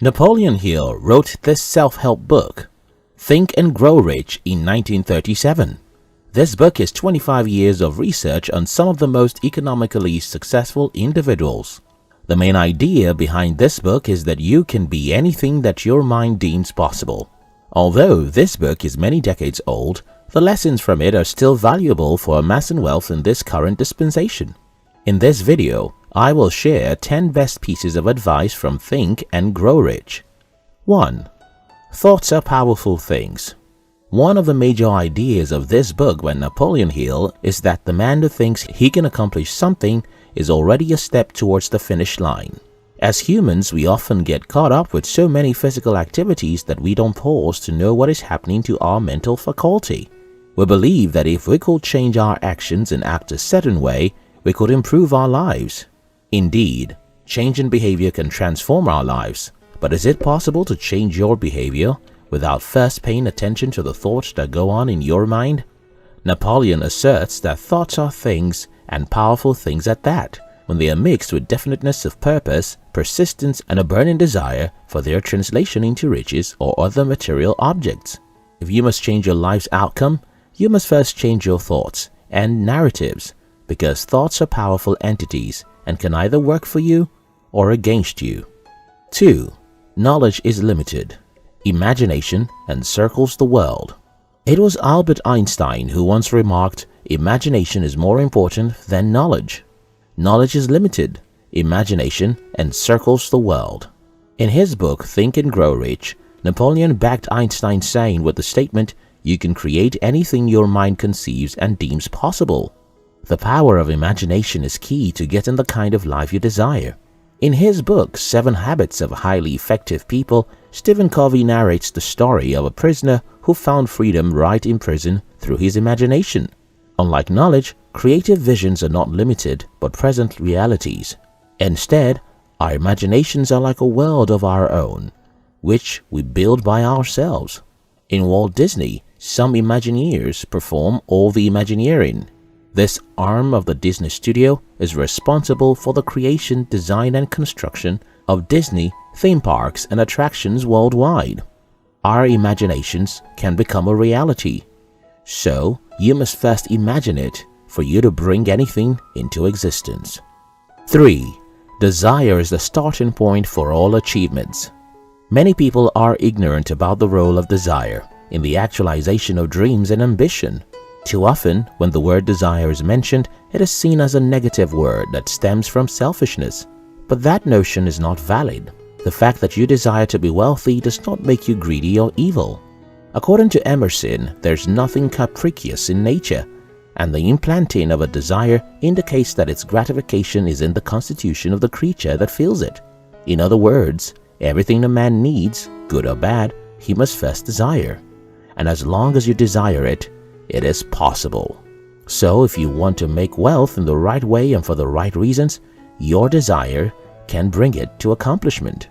Napoleon Hill wrote this self-help book, Think and Grow Rich, in 1937. This book is 25 years of research on some of the most economically successful individuals. The main idea behind this book is that you can be anything that your mind deems possible. Although this book is many decades old, the lessons from it are still valuable for amassing wealth in this current dispensation. In this video, I will share 10 best pieces of advice from Think and Grow Rich. 1. Thoughts are powerful things. One of the major ideas of this book by Napoleon Hill is that the man who thinks he can accomplish something is already a step towards the finish line. As humans, we often get caught up with so many physical activities that we don't pause to know what is happening to our mental faculty. We believe that if we could change our actions and act a certain way, we could improve our lives. Indeed, change in behavior can transform our lives, but is it possible to change your behavior without first paying attention to the thoughts that go on in your mind? Napoleon asserts that thoughts are things, and powerful things at that, when they are mixed with definiteness of purpose, persistence, and a burning desire for their translation into riches or other material objects. If you must change your life's outcome, you must first change your thoughts and narratives, because thoughts are powerful entities and can either work for you or against you. 2. Knowledge is limited. Imagination encircles the world. It was Albert Einstein who once remarked, "Imagination is more important than knowledge." Knowledge is limited. Imagination encircles the world. In his book, Think and Grow Rich, Napoleon backed Einstein's saying with the statement, "You can create anything your mind conceives and deems possible." The power of imagination is key to getting the kind of life you desire. In his book, 7 Habits of Highly Effective People, Stephen Covey narrates the story of a prisoner who found freedom right in prison through his imagination. Unlike knowledge, creative visions are not limited but present realities. Instead, our imaginations are like a world of our own, which we build by ourselves. In Walt Disney, some Imagineers perform all the Imagineering. This arm of the Disney studio is responsible for the creation, design, and construction of Disney theme parks and attractions worldwide. Our imaginations can become a reality. So, you must first imagine it for you to bring anything into existence. 3. Desire is the starting point for all achievements. Many people are ignorant about the role of desire in the actualization of dreams and ambition. Too often, when the word desire is mentioned, it is seen as a negative word that stems from selfishness. But that notion is not valid. The fact that you desire to be wealthy does not make you greedy or evil. According to Emerson, there's nothing capricious in nature, and the implanting of a desire indicates that its gratification is in the constitution of the creature that feels it. In other words, everything a man needs, good or bad, he must first desire. And as long as you desire it, it is possible. So if you want to make wealth in the right way and for the right reasons, your desire can bring it to accomplishment.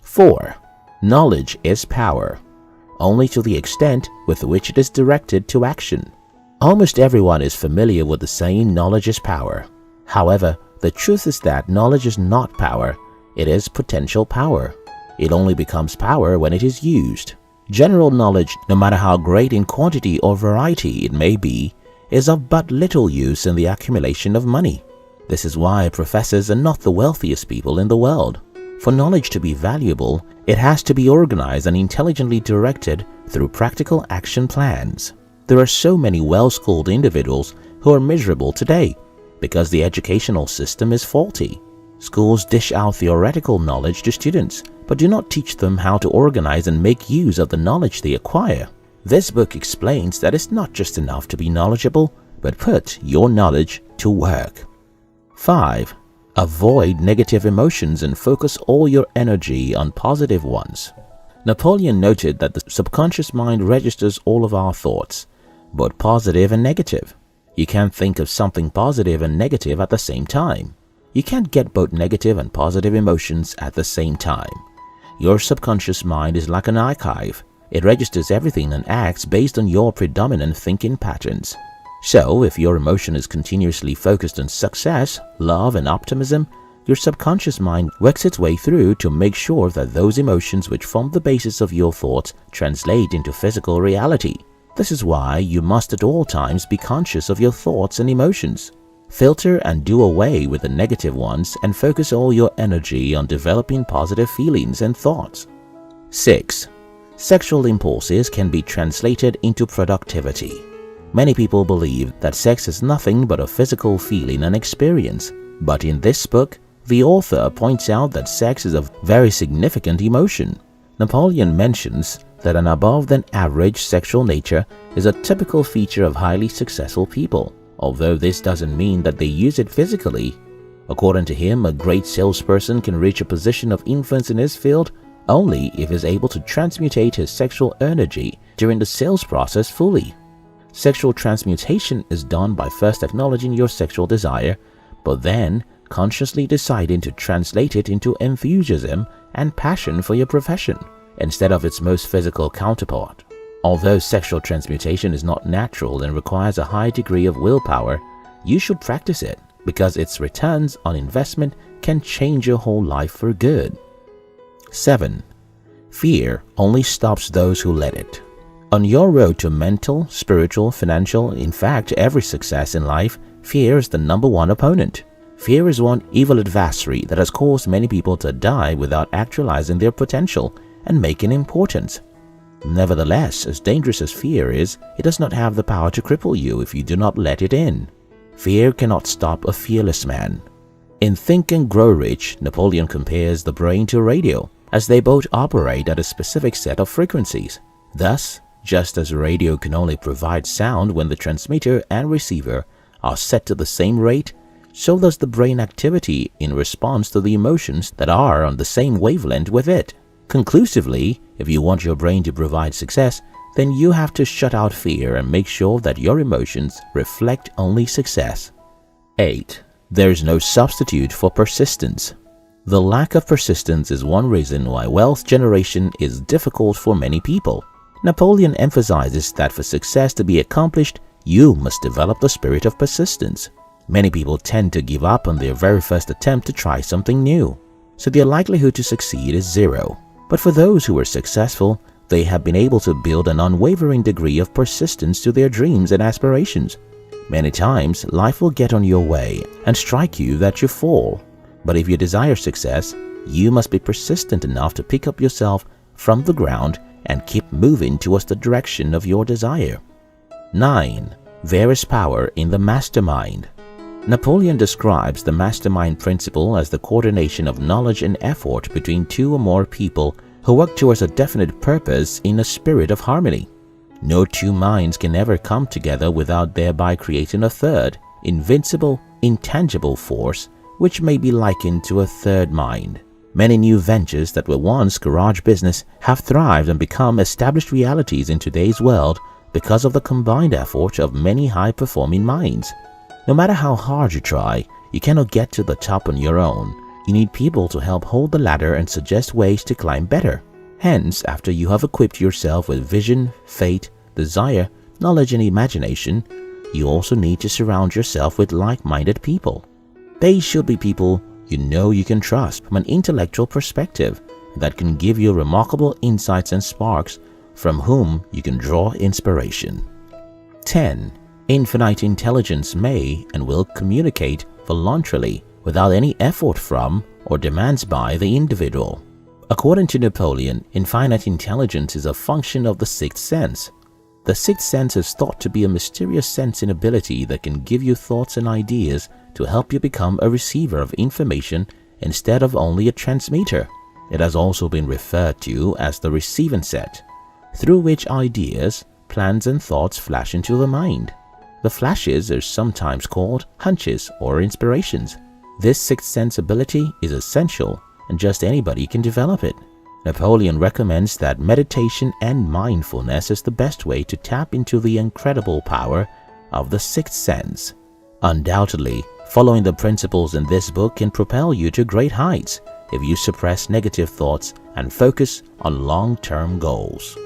4. Knowledge is power, only to the extent with which it is directed to action. Almost everyone is familiar with the saying, knowledge is power. However, the truth is that knowledge is not power, it is potential power. It only becomes power when it is used. General knowledge, no matter how great in quantity or variety it may be, is of but little use in the accumulation of money. This is why professors are not the wealthiest people in the world. For knowledge to be valuable, it has to be organized and intelligently directed through practical action plans. There are so many well-schooled individuals who are miserable today because the educational system is faulty. Schools dish out theoretical knowledge to students, but do not teach them how to organize and make use of the knowledge they acquire. This book explains that it's not just enough to be knowledgeable, but put your knowledge to work. 5. Avoid negative emotions and focus all your energy on positive ones. Napoleon noted that the subconscious mind registers all of our thoughts, both positive and negative. You can't think of something positive and negative at the same time. You can't get both negative and positive emotions at the same time. Your subconscious mind is like an archive. It registers everything and acts based on your predominant thinking patterns. So, if your emotion is continuously focused on success, love, and optimism, your subconscious mind works its way through to make sure that those emotions which form the basis of your thoughts translate into physical reality. This is why you must at all times be conscious of your thoughts and emotions. Filter and do away with the negative ones and focus all your energy on developing positive feelings and thoughts. 6. Sexual impulses can be translated into productivity. Many people believe that sex is nothing but a physical feeling and experience, but in this book, the author points out that sex is a very significant emotion. Napoleon mentions that an above-than-average sexual nature is a typical feature of highly successful people, although this doesn't mean that they use it physically. According to him, a great salesperson can reach a position of influence in his field only if he is able to transmutate his sexual energy during the sales process fully. Sexual transmutation is done by first acknowledging your sexual desire, but then consciously deciding to translate it into enthusiasm and passion for your profession, instead of its most physical counterpart. Although sexual transmutation is not natural and requires a high degree of willpower, you should practice it because its returns on investment can change your whole life for good. 7. Fear only stops those who let it. On your road to mental, spiritual, financial, in fact every success in life, fear is the number one opponent. Fear is one evil adversary that has caused many people to die without actualizing their potential and making importance. Nevertheless, as dangerous as fear is, it does not have the power to cripple you if you do not let it in. Fear cannot stop a fearless man. In Think and Grow Rich, Napoleon compares the brain to a radio, as they both operate at a specific set of frequencies. Thus, just as a radio can only provide sound when the transmitter and receiver are set to the same rate, so does the brain activity in response to the emotions that are on the same wavelength with it. Conclusively, if you want your brain to provide success, then you have to shut out fear and make sure that your emotions reflect only success. 8. There is no substitute for persistence. The lack of persistence is one reason why wealth generation is difficult for many people. Napoleon emphasizes that for success to be accomplished, you must develop the spirit of persistence. Many people tend to give up on their very first attempt to try something new, so their likelihood to succeed is zero. But for those who are successful, they have been able to build an unwavering degree of persistence to their dreams and aspirations. Many times, life will get on your way and strike you that you fall. But if you desire success, you must be persistent enough to pick up yourself from the ground and keep moving towards the direction of your desire. 9. There is power in the mastermind. Napoleon describes the mastermind principle as the coordination of knowledge and effort between two or more people who work towards a definite purpose in a spirit of harmony. No two minds can ever come together without thereby creating a third, invincible, intangible force which may be likened to a third mind. Many new ventures that were once garage business have thrived and become established realities in today's world because of the combined effort of many high-performing minds. No matter how hard you try, you cannot get to the top on your own. You need people to help hold the ladder and suggest ways to climb better. Hence, after you have equipped yourself with vision, faith, desire, knowledge and imagination, you also need to surround yourself with like-minded people. They should be people you know you can trust from an intellectual perspective that can give you remarkable insights and sparks from whom you can draw inspiration. 10. Infinite intelligence may and will communicate voluntarily without any effort from or demands by the individual. According to Napoleon, infinite intelligence is a function of the sixth sense. The sixth sense is thought to be a mysterious sensing ability that can give you thoughts and ideas to help you become a receiver of information instead of only a transmitter. It has also been referred to as the receiving set, through which ideas, plans and thoughts flash into the mind. The flashes are sometimes called hunches or inspirations. This sixth sense ability is essential and just anybody can develop it. Napoleon recommends that meditation and mindfulness is the best way to tap into the incredible power of the sixth sense. Undoubtedly, following the principles in this book can propel you to great heights if you suppress negative thoughts and focus on long-term goals.